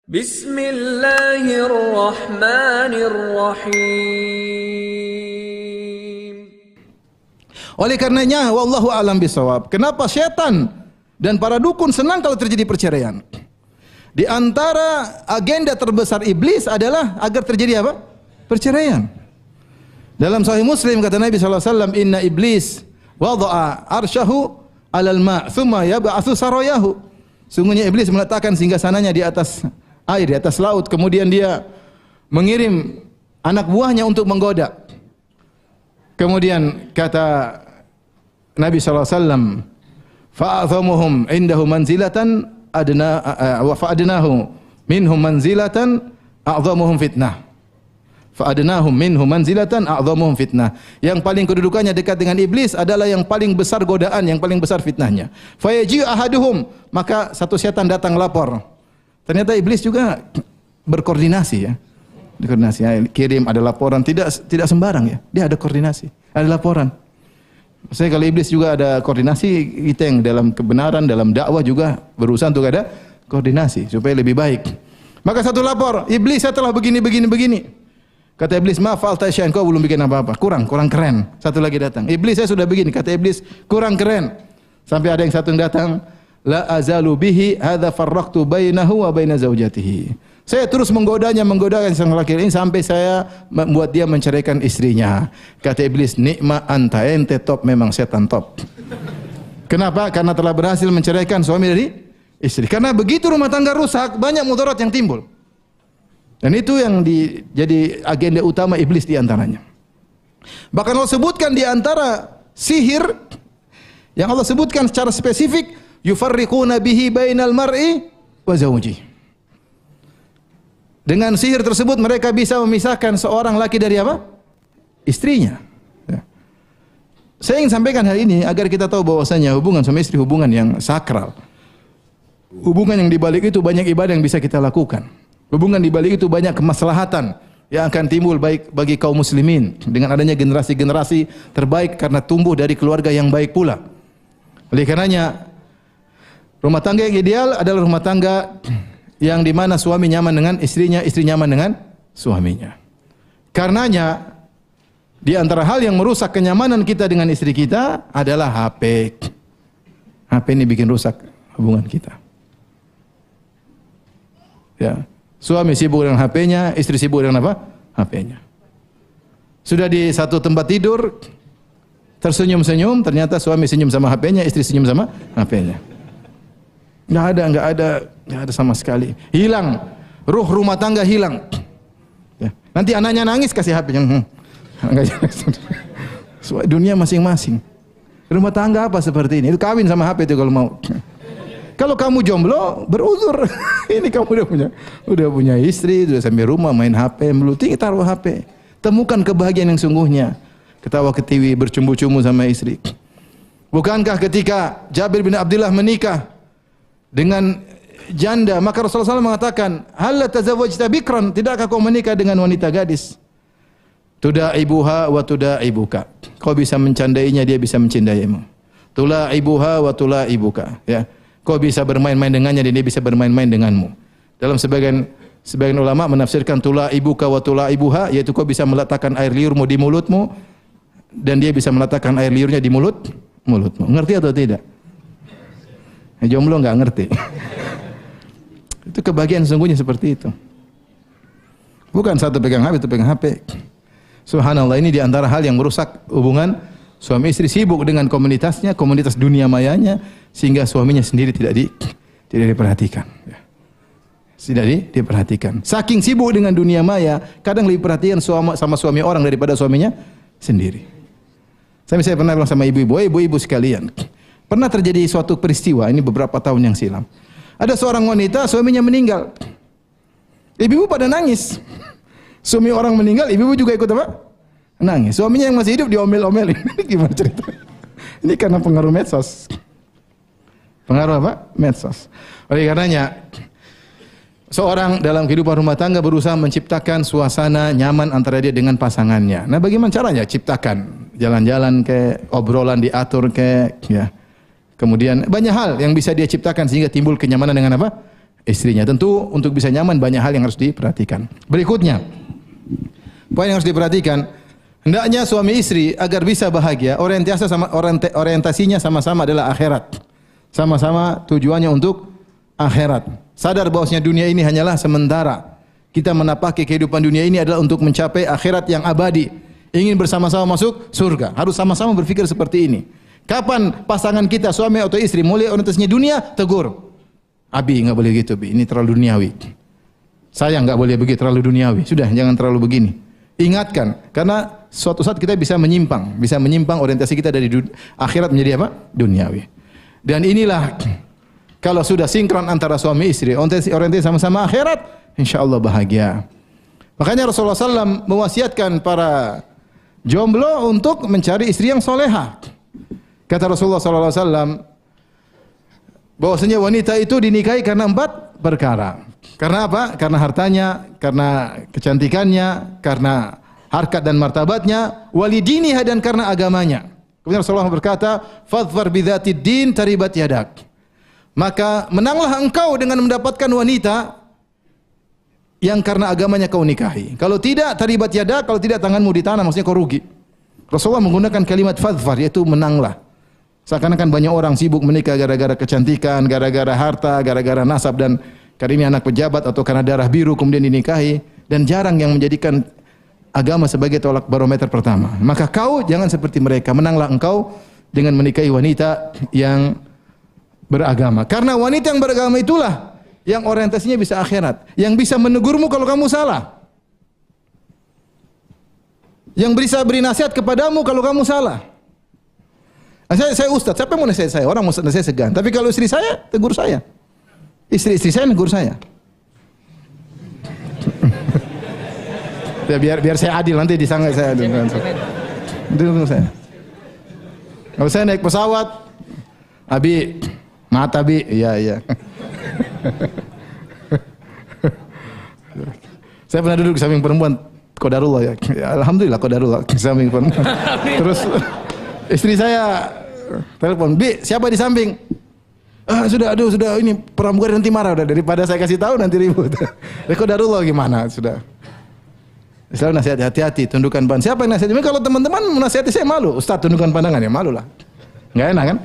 Bismillahirrahmanirrahim. Oleh karenanya, wallahu a'lam bishawab. Kenapa setan dan para dukun senang kalau terjadi perceraian? Di antara agenda terbesar iblis adalah agar terjadi apa? Perceraian. Dalam Sahih Muslim kata Nabi sallallahu alaihi wasallam, "Inna iblis wada'a arsyahu 'alal ma', tsumma yab'atsu sarayahu." Sungguhnya iblis meletakkan singgasananya di atas air, di atas laut, kemudian dia mengirim anak buahnya untuk menggoda. Kemudian kata Nabi sallallahu alaihi wasallam, "Fa'adhamuhum indahu manzilatan adna wa fa'adnahu minhum manzilatan a'dhamuhum fitnah." Fa'adnahum minhum manzilatan a'dhamuhum fitnah. Yang paling kedudukannya dekat dengan iblis adalah yang paling besar godaan, yang paling besar fitnahnya. Fayaji ahaduhum, maka satu setan datang lapor. Ternyata iblis juga berkoordinasi ya. Koordinasi, ya, kirim ada laporan, tidak sembarang ya. Dia ada koordinasi, ada laporan. Saya kalau iblis juga ada koordinasi, kita yang dalam kebenaran, dalam dakwah juga berusaha untuk ada koordinasi supaya lebih baik. Maka satu lapor, iblis saya telah begini. Kata iblis, "Maaf, fa'alta syai'an," kau belum bikin apa-apa. Kurang keren. Satu lagi datang. Iblis, saya sudah begini. Kata iblis, kurang keren. Sampai ada yang satu yang datang, "La azalu bihi hadza farraqtu bainahu wa baina zaujatihi." Saya terus menggodanya sang laki ini sampai saya membuat dia menceraikan istrinya. Kata iblis, "Nikma anta, ente top, memang setan top." Kenapa? Karena telah berhasil menceraikan suami dari istri. Karena begitu rumah tangga rusak, banyak mudarat yang timbul. Dan itu yang jadi agenda utama iblis di antaranya. Bahkan Allah sebutkan di antara sihir yang Allah sebutkan secara spesifik, yufarriquna bihi bainal mar'i wa zawji. Dengan sihir tersebut mereka bisa memisahkan seorang laki dari apa? Istrinya. Ya. Saya ingin sampaikan hal ini agar kita tahu bahwasanya hubungan suami istri hubungan yang sakral. Hubungan yang dibalik itu banyak ibadah yang bisa kita lakukan. Hubungan di balik itu banyak kemaslahatan yang akan timbul baik bagi kaum muslimin dengan adanya generasi-generasi terbaik karena tumbuh dari keluarga yang baik pula. Oleh karenanya rumah tangga yang ideal adalah rumah tangga yang di mana suami nyaman dengan istrinya, istri nyaman dengan suaminya. Karenanya di antara hal yang merusak kenyamanan kita dengan istri kita adalah HP. HP ini bikin rusak hubungan kita. Ya. Suami sibuk dengan HP-nya, istri sibuk dengan apa? HP-nya. Sudah di satu tempat tidur, tersenyum-senyum, ternyata suami senyum sama HP-nya, istri senyum sama HP-nya. Enggak ada sama sekali. Hilang. Ruh rumah tangga hilang. Ya. Nanti anaknya nangis kasih HP-nya. Dunia masing-masing. Rumah tangga apa seperti ini? Itu kawin sama HP itu kalau mau. Kalau kamu jomblo, beruzur. Ini kamu udah punya istri, sudah sampai rumah main HP, melulu taruh HP. Temukan kebahagiaan yang sungguhnya. Ketawa ketiwi, bercumbu-cumbu sama istri. Bukankah ketika Jabir bin Abdullah menikah dengan janda, maka Rasulullah SAW mengatakan, "Hal tazawwajta bikran?" Tidakkah kau menikah dengan wanita gadis? Tudaibuha wa tudaibuka. Kau bisa mencandainya, dia bisa mencintaimu. Tulaibuha wa tulaibuka. Ya. Kau bisa bermain-main dengannya dan dia bisa bermain-main denganmu. Dalam sebagian ulama menafsirkan tulaibuka wa tulaibuha, yaitu kau bisa meletakkan air liurmu di mulutmu dan dia bisa meletakkan air liurnya di mulutmu. Ngerti atau tidak? Jomblo enggak ngerti. Itu kebahagiaan sesungguhnya seperti itu. Bukan satu pegang HP, itu pegang HP. Subhanallah, ini di antara hal yang merusak hubungan suami istri. Sibuk dengan komunitasnya, komunitas dunia mayanya, sehingga suaminya sendiri tidak diperhatikan. Tidak diperhatikan. Saking sibuk dengan dunia maya, kadang lebih perhatian sama suami orang daripada suaminya sendiri. Saya pernah bilang sama ibu-ibu sekalian, pernah terjadi suatu peristiwa ini beberapa tahun yang silam. Ada seorang wanita, suaminya meninggal. Ibu-ibu pada nangis. Suami orang meninggal, ibu-ibu juga ikut apa? Nangis. Suaminya yang masih hidup diomel-omelin. Ini gimana cerita? Ini karena pengaruh medsos. Pengaruh apa? Medsos. Oleh karenanya, seorang dalam kehidupan rumah tangga berusaha menciptakan suasana nyaman antara dia dengan pasangannya. Nah, bagaimana caranya? Ciptakan jalan-jalan kayak obrolan diatur kayak ya. Kemudian banyak hal yang bisa dia ciptakan sehingga timbul kenyamanan dengan apa? istrinya. Tentu untuk bisa nyaman banyak hal yang harus diperhatikan. Berikutnya, poin yang harus diperhatikan, hendaknya suami istri agar bisa bahagia, orientasinya sama-sama adalah akhirat. Sama-sama tujuannya untuk akhirat. Sadar bahwasanya dunia ini hanyalah sementara. Kita menapaki kehidupan dunia ini adalah untuk mencapai akhirat yang abadi. Ingin bersama-sama masuk surga, harus sama-sama berpikir seperti ini. Kapan pasangan kita, suami atau istri, mulai orientasinya dunia, tegur. Abi, enggak boleh gitu, Bi. Ini terlalu duniawi. Saya enggak boleh begitu, terlalu duniawi. Sudah, jangan terlalu begini. Ingatkan, karena suatu saat kita bisa menyimpang orientasi kita dari akhirat menjadi apa? Duniawi. Dan inilah kalau sudah sinkron antara suami istri, orientasi sama-sama akhirat, insyaallah bahagia. Makanya Rasulullah SAW mewasiatkan para jomblo untuk mencari istri yang soleha. Kata Rasulullah SAW, bahwasanya wanita itu dinikahi karena 4 perkara. Karena apa? Karena hartanya, karena kecantikannya, karena harkat dan martabatnya, walidiniha, dan karena agamanya. Kemudian Rasulullah berkata, "Fadhfar bidzatid din taribat yadak." Maka menanglah engkau dengan mendapatkan wanita yang karena agamanya kau nikahi. Kalau tidak, taribat yadak, kalau tidak tanganmu di tanah, maksudnya kau rugi. Rasulullah menggunakan kalimat fadhfar, yaitu menanglah. Seakan-akan banyak orang sibuk menikah gara-gara kecantikan, gara-gara harta, gara-gara nasab, dan karena ini anak pejabat atau karena darah biru kemudian dinikahi, dan jarang yang menjadikan agama sebagai tolak barometer pertama. Maka kau jangan seperti mereka, menanglah engkau dengan menikahi wanita yang beragama. Karena wanita yang beragama itulah yang orientasinya bisa akhirat, yang bisa menegurmu kalau kamu salah, yang bisa beri nasihat kepadamu kalau kamu salah. Saya ustaz, siapa yang mau nasihat saya? Orang mau nasihat segan. Tapi kalau istri saya, tegur saya. Istri saya negur saya. Ya, biar saya adil, nanti disangka saya dengan saya. Kalau saya naik pesawat, Abi, mata Abi, iya. Saya pernah duduk di samping perempuan, qadarullah ya. Alhamdulillah qadarullah di samping perempuan. Terus istri saya telepon, "Bi, siapa di samping?" Sudah ini pramugari nanti marah, udah daripada saya kasih tahu nanti ribut. Qadarullah gimana, sudah. Selalu nasihat, hati-hati, tundukkan pandangan. Siapa yang nasihat? Kalau teman-teman menasihati saya malu. Ustaz, tundukkan pandangan, ya malu lah. Enggak enak kan?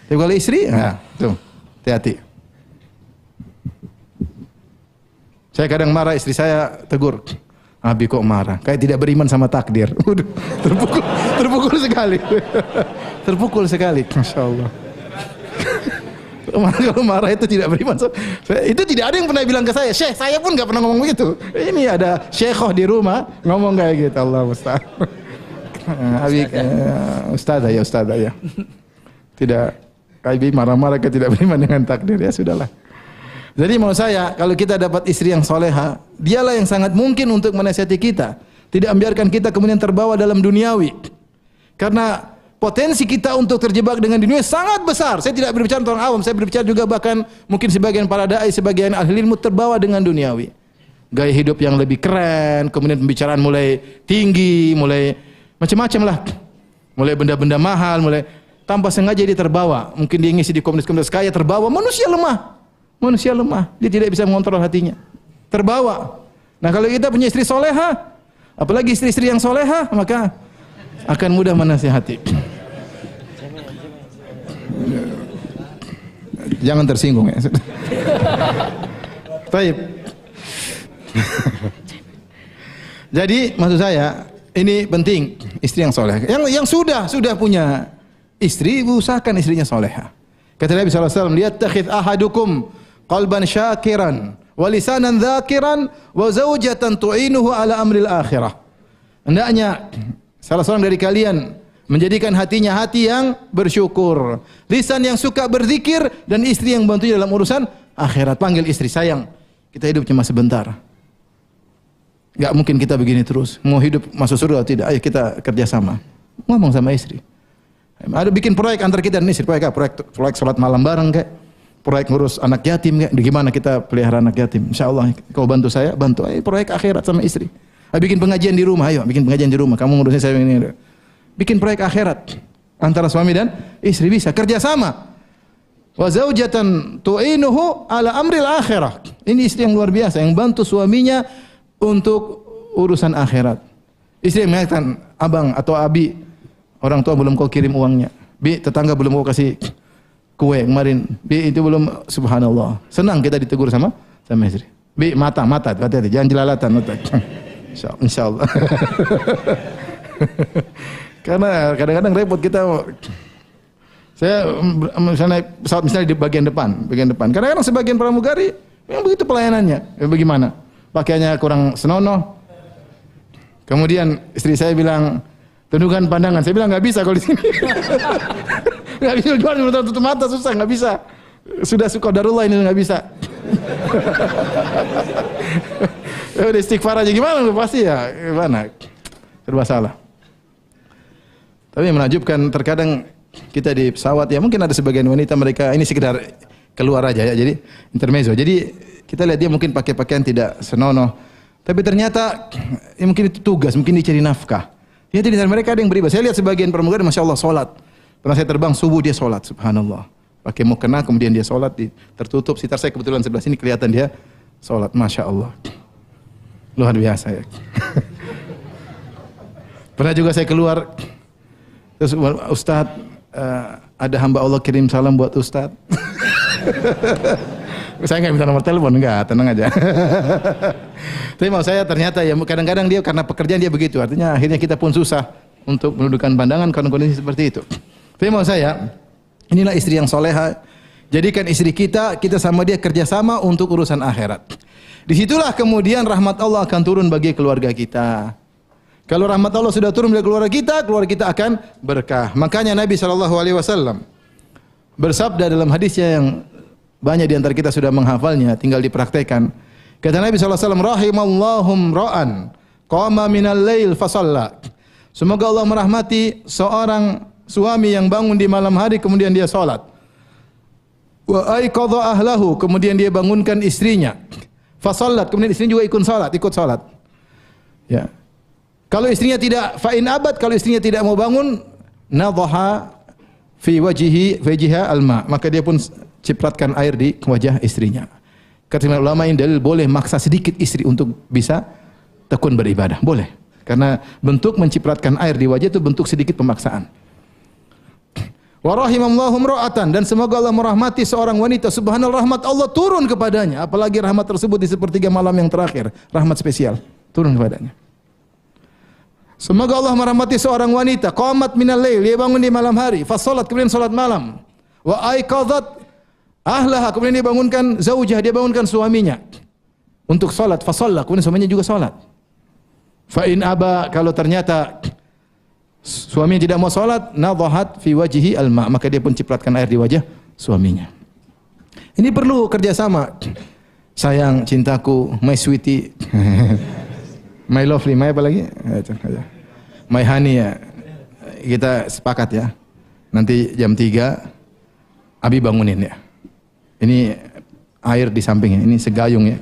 Tapi kalau istri, nah, tuh, hati-hati. Saya kadang marah, istri saya tegur. Abi kok marah? Kayak tidak beriman sama takdir. Terpukul sekali. Terpukul sekali. Masya Allah. Kalau marah itu tidak beriman. Itu tidak ada yang pernah bilang ke saya. Syekh, saya pun nggak pernah ngomong begitu. Ini ada syekhoh di rumah ngomong kayak gitu. Allah musta'an. Ustazah ya. Tidak, Abi marah-marah ke tidak beriman dengan takdir, ya sudahlah. Jadi mau saya, kalau kita dapat istri yang soleha, dialah yang sangat mungkin untuk menasihati kita. Tidak membiarkan kita kemudian terbawa dalam duniawi. Karena potensi kita untuk terjebak dengan dunia sangat besar. Saya tidak berbicara tentang awam, saya berbicara juga bahkan mungkin sebagian para dai, sebagian ahli ilmu terbawa dengan duniawi. Gaya hidup yang lebih keren, kemudian pembicaraan mulai tinggi, mulai macam-macam lah. Mulai benda-benda mahal, mulai tanpa sengaja dia terbawa. Mungkin dia ngisi di komunitas kaya, terbawa. Manusia lemah. Dia tidak bisa mengontrol hatinya. Terbawa. Nah, kalau kita punya istri soleha, apalagi istri-istri yang soleha, maka akan mudah menasihati. Jangan tersinggung ya. Baik. Jadi maksud saya ini penting, istri yang soleh. Yang sudah punya istri, usahakan istrinya soleha. Kata Nabi SAW, "Liyattakhidh ahadukum qalban syakiran wa lisanan dzakiran wa zawjatan tu'inuhu ala amril akhirah." Hendaknya salah seorang dari kalian menjadikan hatinya hati yang bersyukur, lisan yang suka berzikir, dan istri yang bantunya dalam urusan akhirat. Panggil istri, sayang, kita hidup cuma sebentar. Gak mungkin kita begini terus. Mau hidup masuk surga atau tidak? Ayo kita kerjasama. Ngomong sama istri. Ada bikin proyek antar kita dan istri. Proyek apa? Proyek sholat malam bareng kayak. Proyek ngurus anak yatim kayak. Gimana kita pelihara anak yatim? Insya Allah kau bantu saya, bantu. Ayo proyek akhirat sama istri. Ayo bikin pengajian di rumah. Ayo bikin pengajian di rumah. Kamu ngurusin saya ini. Bikin proyek akhirat antara suami dan istri, bisa kerjasama. Wa zaujatan tu'inuhu ala amril akhirah. Ini istri yang luar biasa yang bantu suaminya untuk urusan akhirat. Istri yang mengatakan, "Abang atau Abi, orang tua belum kau kirim uangnya. Bi, tetangga belum kau kasih kue kemarin. Bi, itu belum." Subhanallah. Senang kita ditegur sama istri. Bi, mata, hati-hati, jangan jelalatan mata. Insyaallah. Karena kadang-kadang repot kita. Saya misalnya pesawat misalnya di bagian depan. Kadang-kadang sebagian pramugari memang begitu pelayanannya. Bagaimana? Pakaiannya kurang senonoh. Kemudian istri saya bilang, "Tundukkan pandangan." Saya bilang nggak bisa kalau di sini. Nggak bisa jual tutup mata, susah, nggak bisa. Sudah qadarullah ini nggak bisa. Ya udah istighfar aja gimana pasti ya gimana serba salah. Tapi menakjubkan terkadang kita di pesawat ya mungkin ada sebagian wanita mereka ini sekedar keluar aja ya jadi intermezzo. Jadi kita lihat dia mungkin pakai pakaian tidak senonoh. Tapi ternyata ya mungkin itu tugas, mungkin dicari nafkah. Ya di antara mereka ada yang beribadah. Saya lihat sebagian pramugari Masya Allah sholat. Pernah saya terbang subuh dia sholat, subhanallah. Pakai mukena kemudian dia sholat tertutup. Sitar saya kebetulan sebelah sini kelihatan dia sholat, Masya Allah. Luar biasa ya. Pernah juga saya keluar, terus Ustaz, ada hamba Allah kirim salam buat Ustaz. Saya nggak minta nomor telepon, enggak, tenang aja. Tapi mau saya ternyata ya kadang-kadang dia karena pekerjaan dia begitu, artinya akhirnya kita pun susah untuk menundukkan pandangan karena kondisi seperti itu. Tapi mau saya, inilah istri yang soleha. Jadikan istri kita sama dia kerjasama untuk urusan akhirat. Disitulah kemudian rahmat Allah akan turun bagi keluarga kita. Kalau rahmat Allah sudah turun bagi keluarga kita akan berkah. Makanya Nabi SAW bersabda dalam hadisnya yang banyak di antara kita sudah menghafalnya, tinggal dipraktekkan. Kata Nabi SAW, "Rahimallahum ra'an qama minal lail fasalla." Semoga Allah merahmati seorang suami yang bangun di malam hari kemudian dia salat. Wa aiqadha ahlahu, kemudian dia bangunkan istrinya. Fasallat, kemudian istrinya juga ikut salat. Ya. Kalau istrinya tidak fa'in abad, kalau istrinya tidak mau bangun, nadhaha fi wajhiha alma, maka dia pun cipratkan air di wajah istrinya. Kata ulama ini dalil boleh maksa sedikit istri untuk bisa tekun beribadah, boleh. Karena bentuk mencipratkan air di wajah itu bentuk sedikit pemaksaan. Wa rahimallahu imra'atan, dan semoga Allah merahmati seorang wanita, subhanallah rahmat Allah turun kepadanya, apalagi rahmat tersebut di sepertiga malam yang terakhir, rahmat spesial turun kepadanya. Semoga Allah merahmati seorang wanita, qamat minal lail, dia bangun di malam hari, fa salat, kemudian salat malam. Wa aiqadhat ahlaha, kemudian dia bangunkan zaujah, dia bangunkan suaminya untuk salat, fa shalla, kemudian suaminya juga salat. Fa in aba, kalau ternyata suaminya tidak mau salat, nadhahat fi wajhihi alma, maka dia pun cipratkan air di wajah suaminya. Ini perlu kerjasama. Sayang, cintaku, my sweetie, my lovely, my apa lagi? My honey ya. Kita sepakat ya. Nanti jam 3 Abi bangunin ya. Ini air di sampingnya, ini segayung ya.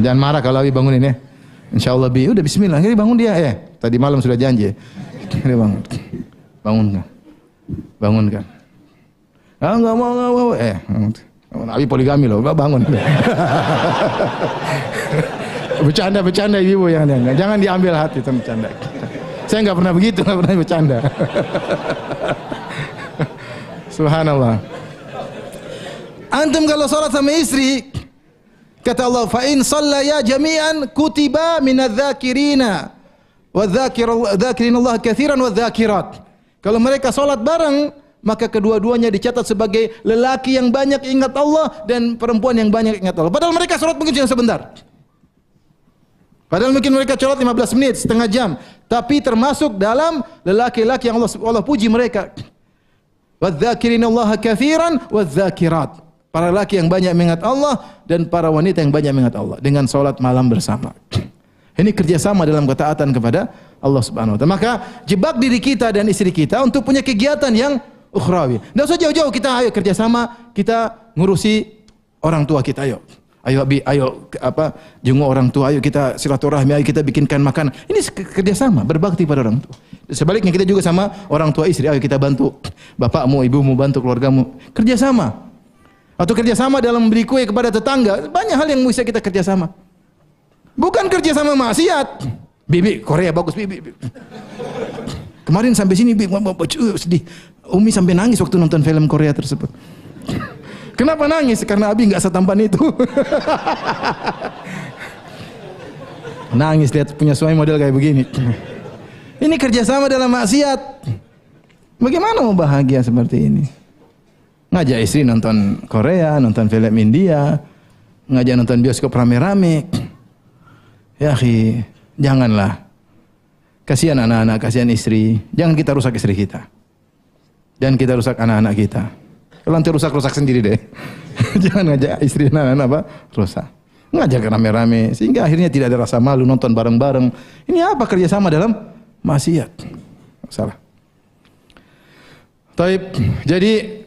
Jangan marah kalau Abi bangunin ya. Insyaallah Bi, udah bismillah, ini bangun dia ya. Tadi malam sudah janji. Dia bangun. Bangunkan. Ah enggak mau. Abi poligami loh, bangun. Bercanda ibu yang jangan diambil hati itu bercanda. Saya enggak pernah begitu, enggak pernah bercanda. Subhanallah. Antum kalau salat sama istri, kata Allah, fa in shallaya jami'an kutiba minadz-dzakirina wadz-dzakirin Allah katsiran wadz-dzakirat. Kalau mereka salat bareng, maka kedua-duanya dicatat sebagai lelaki yang banyak ingat Allah dan perempuan yang banyak ingat Allah. Padahal mereka salat mungkin cuma sebentar. Padahal mungkin mereka salat 15 menit, setengah jam, tapi termasuk dalam lelaki-lelaki yang Allah puji mereka. Wadz-dzakirin Allah katsiran wadz-dzakirat. Para lelaki yang banyak mengingat Allah dan para wanita yang banyak mengingat Allah dengan salat malam bersama. Ini kerjasama dalam ketaatan kepada Allah Subhanahu Wa Taala. Maka jebak diri kita dan istri kita untuk punya kegiatan yang ukhrawi. Tidak usah jauh-jauh, kita ayo kerjasama, kita ngurusi orang tua kita, ayo. Ayo Abi, ayo jenguk orang tua, ayo kita silaturahmi, ayo kita bikinkan makanan. Ini kerjasama, berbakti pada orang tua. Sebaliknya kita juga sama orang tua istri, ayo kita bantu bapakmu, ibumu, bantu keluargamu. Kerjasama. Atau kerjasama dalam memberi kue kepada tetangga. Banyak hal yang bisa kita kerjasama. Bukan kerjasama maksiat. Bibi, Korea bagus Bibi. Kemarin sampai sini Bibi, sedih. Umi sampai nangis waktu nonton film Korea tersebut. Kenapa nangis? Karena Abi nggak setampan itu. Nangis lihat punya suami model kayak begini. Ini kerjasama dalam maksiat. Bagaimana mau bahagia seperti ini? Ngajak istri nonton Korea, nonton film India, ngajak nonton bioskop rame-rame. Ya akhi, janganlah. Kasihan anak-anak, kasihan istri. Jangan kita rusak istri kita. Dan kita rusak anak-anak kita. Kalau nanti rusak sendiri deh. Jangan ngajak istri anak-anak rusak. Ngajak rame-rame sehingga akhirnya tidak ada rasa malu nonton bareng-bareng. Ini apa kerjasama dalam maksiat? Salah. Taib. Jadi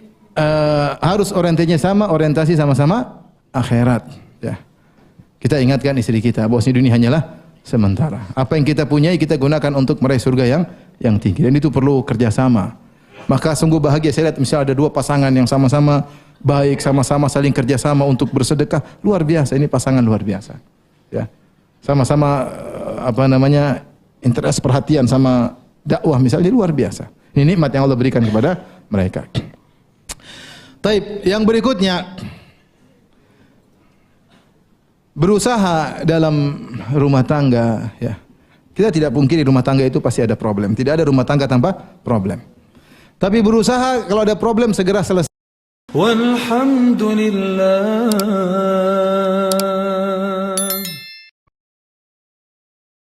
harus orientasi sama-sama akhirat. Ya. Kita ingatkan istri kita bahwa dunia hanyalah sementara. Apa yang kita punyai kita gunakan untuk meraih surga yang tinggi. Dan itu perlu kerjasama. Maka sungguh bahagia saya lihat misalnya ada dua pasangan yang sama-sama baik, sama-sama saling kerjasama untuk bersedekah, luar biasa. Ini pasangan luar biasa. Ya, sama-sama interest perhatian sama dakwah misalnya luar biasa. Ini nikmat yang Allah berikan kepada mereka. Taib, yang berikutnya berusaha dalam rumah tangga. Ya, kita tidak pungkiri rumah tangga itu pasti ada problem. Tidak ada rumah tangga tanpa problem. Tapi berusaha kalau ada problem segera selesai. Walhamdulillah.